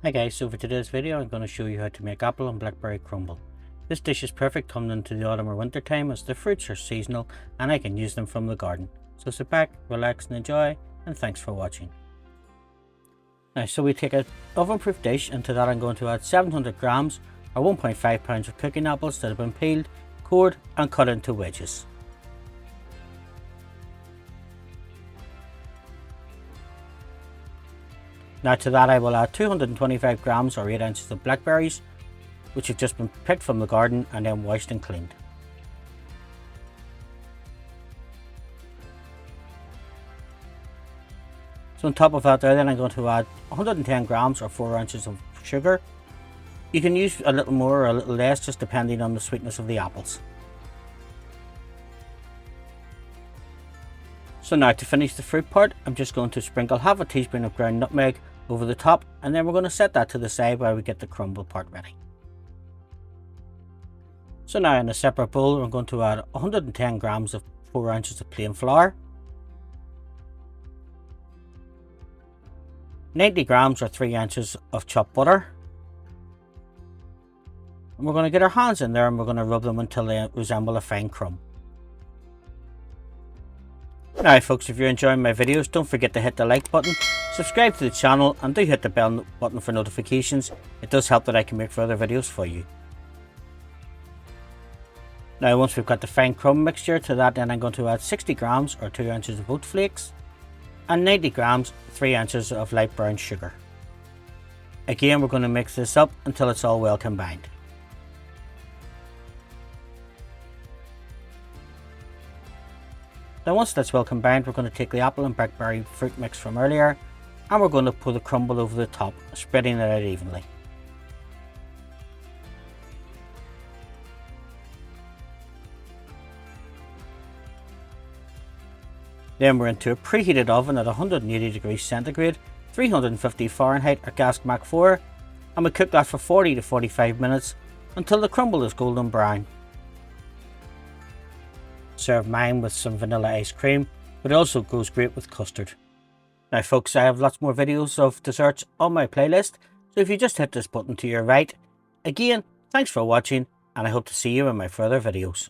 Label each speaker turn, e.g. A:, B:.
A: Hi guys, so for today's video I'm going to show you how to make apple and blackberry crumble. This dish is perfect coming into the autumn or winter time as the fruits are seasonal and I can use them from the garden. So sit back, relax and enjoy, and thanks for watching. Now so we take an oven proof dish. Into that I'm going to add 700 grams or 1.5 pounds of cooking apples that have been peeled, cored and cut into wedges. Now to that I will add 225 grams or 8 ounces of blackberries, which have just been picked from the garden and then washed and cleaned. So on top of that then I'm going to add 110 grams or 4 ounces of sugar. You can use a little more or a little less just depending on the sweetness of the apples. So now to finish the fruit part, I'm just going to sprinkle half a teaspoon of ground nutmeg over the top, and then we're going to set that to the side while we get the crumble part ready. So now in a separate bowl I'm going to add 110 grams of 4 ounces of plain flour, 90 grams or 3 ounces of chopped butter, and we're going to get our hands in there and we're going to rub them until they resemble a fine crumb. Now folks, if you're enjoying my videos, don't forget to hit the like button, subscribe to the channel and do hit the bell button for notifications. It does help that I can make further videos for you. Now once we've got the fine crumb mixture, to that then I'm going to add 60 grams or 2 ounces of oat flakes and 90 grams 3 ounces of light brown sugar. Again we're going to mix this up until it's all well combined. Now once that's well combined, we're going to take the apple and blackberry fruit mix from earlier and we're going to put the crumble over the top, spreading it out evenly. Then we're into a preheated oven at 180 degrees centigrade, 350 Fahrenheit or gas Mach 4, and we cook that for 40 to 45 minutes until the crumble is golden brown. Serve mine with some vanilla ice cream, but it also goes great with custard. Now folks, I have lots more videos of desserts on my playlist, so if you just hit this button to your right. Again, thanks for watching and I hope to see you in my further videos.